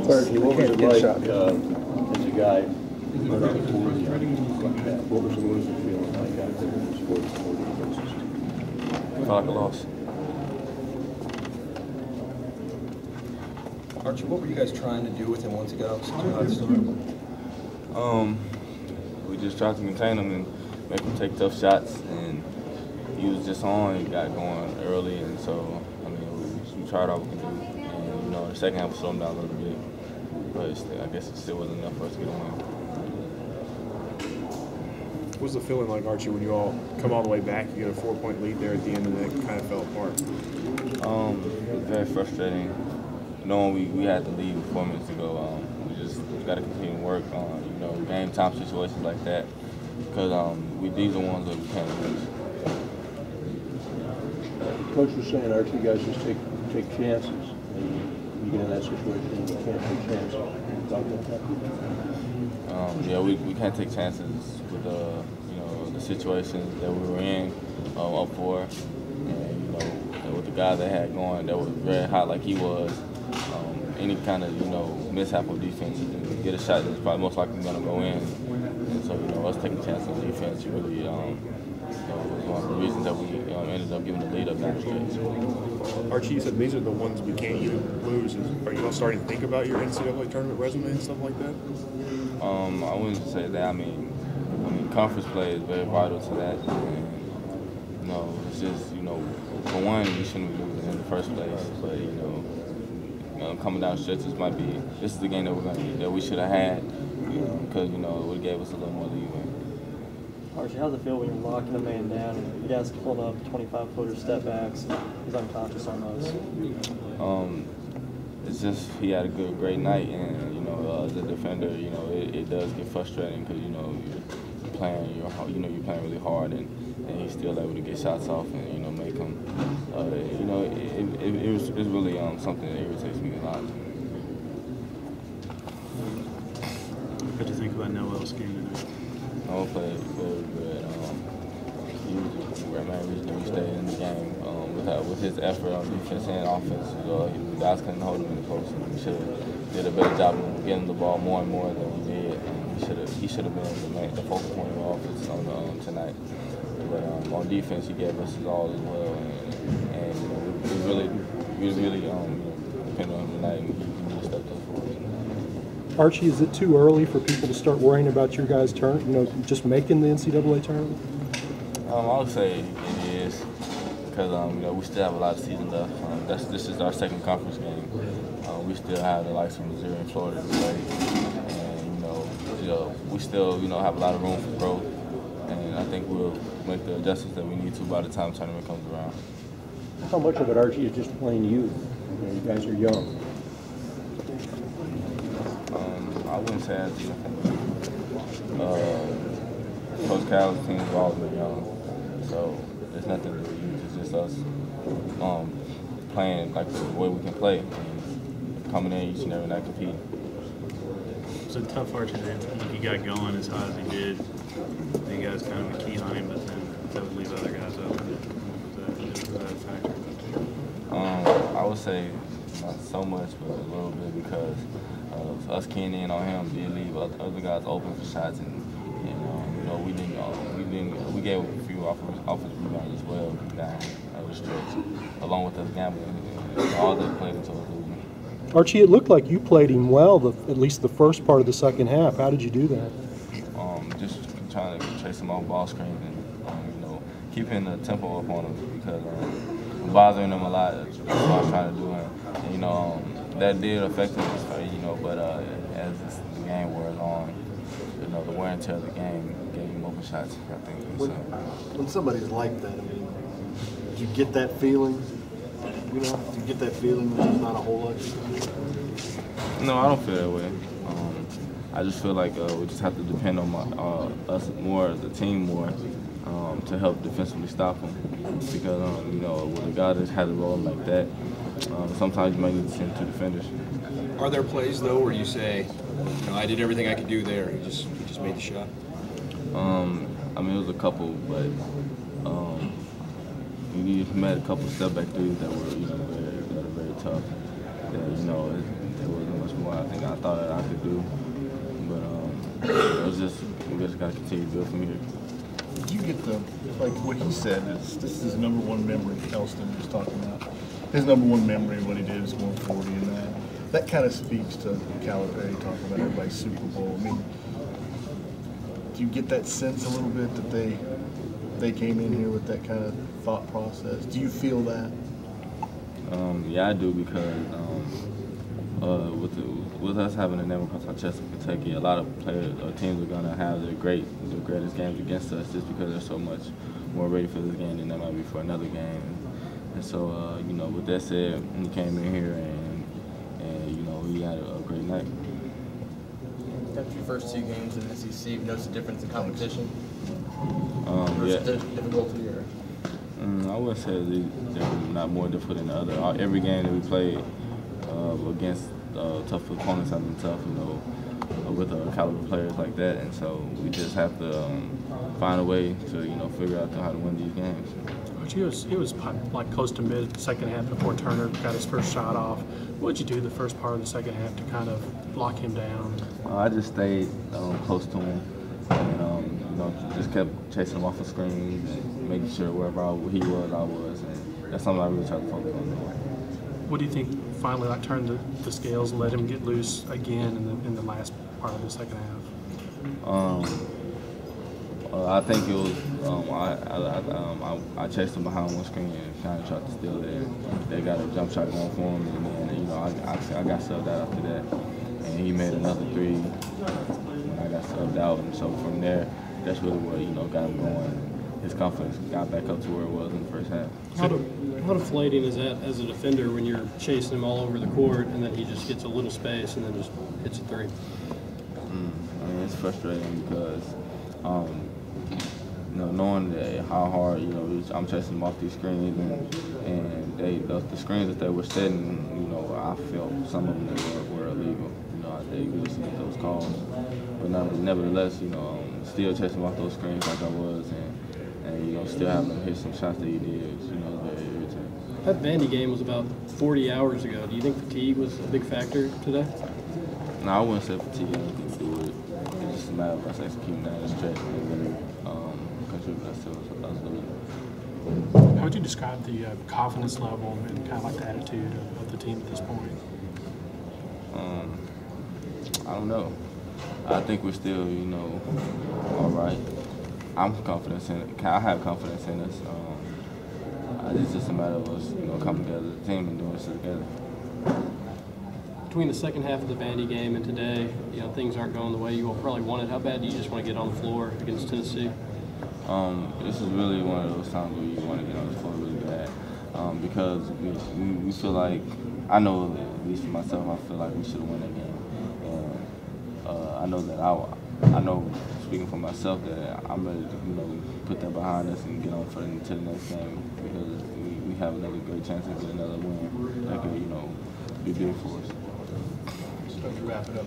Archie, what was it like as a guy? What was the feeling like after the sports defenses? I felt like a loss. Archie, what were you guys trying to do with him once he got off such a hot start? We just tried to contain him and make him take tough shots, and he was just on and got going early, and so, I mean, we tried all we could do. And, you know, the second half we slowed him down a little bit, but I guess it still wasn't enough for us to get a win. What's the feeling like, Archie, when you all come all the way back, you get a 4-point lead there at the end, and then it kind of fell apart? It was very frustrating. Knowing we had the lead with 4 minutes to go, we got to continue to work on, you know, game time situations like that, because these are the ones that we can't lose. Coach was saying, Archie, you guys just take chances. And you get in that situation, you can't take chances. Talk about that. Yeah, we can't take chances with you know, the situations that we were in up for, and you know, with the guy that had going that was very hot like he was. Any kind of, you know, mishap of defense and get a shot that's probably most likely going to go in. And so, you know, us taking chances on defense really, you know, was one of the reasons that we ended up giving the lead up down the stretch. Archie, you said these are the ones we can't even lose. Are you all starting to think about your NCAA tournament resume and stuff like that? I wouldn't say that. I mean, conference play is very vital to that. And, you know, it's just, you know, for one, you shouldn't be losing in the first place, but, you know, coming down stretches might be. This is the game that we should have had, because you know it would have gave us a little more leeway. Archie, how's it feel when you're locking a man down and you guys pulling up 25-footer step backs and he's unconscious on those? It's just he had a great night, and you know as a defender, you know it does get frustrating because you know you're playing really hard, and he's still able to get shots off and you know make them. You know it's really something that irritates me a lot. What do you think about Noel's game tonight? Noel played very good. He was the main reason we stayed in the game. With his effort on defense and offense, the guys couldn't hold him in the post. We should have did a better job of getting the ball more and more than we did. He should have been the focal point of the offense on tonight. But on defense, he gave us his all as well, and you know, we really depended on him tonight, and he really stepped up for us. Archie, is it too early for people to start worrying about your guys' turn? You know, just making the NCAA tournament? I would say it is, because you know we still have a lot of season left. This is our second conference game. We still have the likes of Missouri and Florida to play, and you know we still have a lot of room for growth. And I think we'll make the adjustments that we need to by the time the tournament comes around. How much of it, Archie, is just plain youth? You guys are young. I wouldn't say that's Coach Cal's team has always been young, so there's nothing to do with youth. It's just us playing like the way we can play, and coming in each and every night competing. It's a tough Archie that he got going as hot as he did. You guys kind of a key on him, but then that would leave other guys open. Was that a factor? I would say not so much, but a little bit, because us keying in on him did leave other guys open for shots, and you know we gave a few offensive rebounds as well down the stretch, along with us gambling, and all that played into us losing. Archie, it looked like you played him well, at least the first part of the second half. How did you do that? Just trying to chase him off ball screens and you know keeping the tempo up on him, because bothering him a lot. That's what I'm trying to do, and you know that did affect him, you know. But as the game wears on, you know the wear and tear of the game gave him open shots. I think. When somebody's like that, I mean, did you get that feeling? You know, do you get that feeling that there's not a whole lot? No, I don't feel that way. I just feel like we just have to depend on us more, the team more, to help defensively stop them. Because you know, with a guy that has a role like that, sometimes you might need to send two defenders. Are there plays though where you say, you know, I did everything I could do there, he just made the shot? I mean, it was a couple, but we made a couple step back threes that were very tough. That, you know, there wasn't much more I think I thought that I could do. But it was just, we just got to continue to build from here. Did you get the, like what he said, is this is his number one memory, Elston was talking about. His number one memory of what he did was going 40 and that. That kind of speaks to Calipari talking about everybody's Super Bowl. I mean, do you get that sense a little bit that they came in here with that kind of thought process? Do you feel that? Yeah, I do, because with us having a name across our chest in Kentucky, a lot of players or teams are going to have their greatest games against us just because they're so much more ready for this game than they might be for another game. And so, you know, with that said, he came in here and you know, we had a great night. After your first 2 games in the SEC, you noticed a difference in competition? Yeah. Difficulty or? I wouldn't say they're not more difficult than the other. Every game that we played against tough opponents have been tough, you know, with caliber players like that. And so we just have to find a way to, you know, figure out how to win these games. It was like close to mid-second half before Turner got his first shot off. What did you do the first part of the second half to kind of lock him down? I just stayed close to him and you know, just kept chasing him off the screens and making sure wherever he was, I was. And that's something I really tried to focus on. What do you think finally like turned the scales and let him get loose again in the last part of the second half? I think it was I chased him behind one screen and kind of tried to steal it. They got a jump shot going for him, and then, you know, I got subbed out after that, and he made another 3. And I got subbed out, and so from there, that's really what, you know, got him going. His confidence got back up to where it was in the first half. How deflating is that as a defender when you're chasing him all over the court and then he just gets a little space and then just hits a 3? I mean, it's frustrating because, you know, knowing that how hard, you know, I'm chasing them off these screens and the screens that they were setting, you know, I felt some of them were illegal. You know, they used to get those calls, but nevertheless, you know, still chasing off those screens like I was, and you know, still having to hit some shots that he did, you know, very irritating. That Vandy game was about 40 hours ago. Do you think fatigue was a big factor today? No, I wouldn't say fatigue had anything to do with it. It's just a matter of us executing that stretch and really contribute us to us. How would you describe the confidence level and kind of like the attitude of the team at this point? I don't know. I think we're still, you know, all right. I'm confident in it. I have confidence in us. It's just a matter of us, you know, coming together as a team and doing this together. Between the second half of the Vandy game and today, you know, things aren't going the way you probably wanted. How bad do you just want to get on the floor against Tennessee? This is really one of those times where you want to get on the floor really bad because we feel like, I know, at least for myself, I feel like we should have won that game. And I know that I know, speaking for myself, that I'm ready to, you know, put that behind us and get on to the next game because we have another great chance to get another win that could, you know, be big for us. So to wrap it up.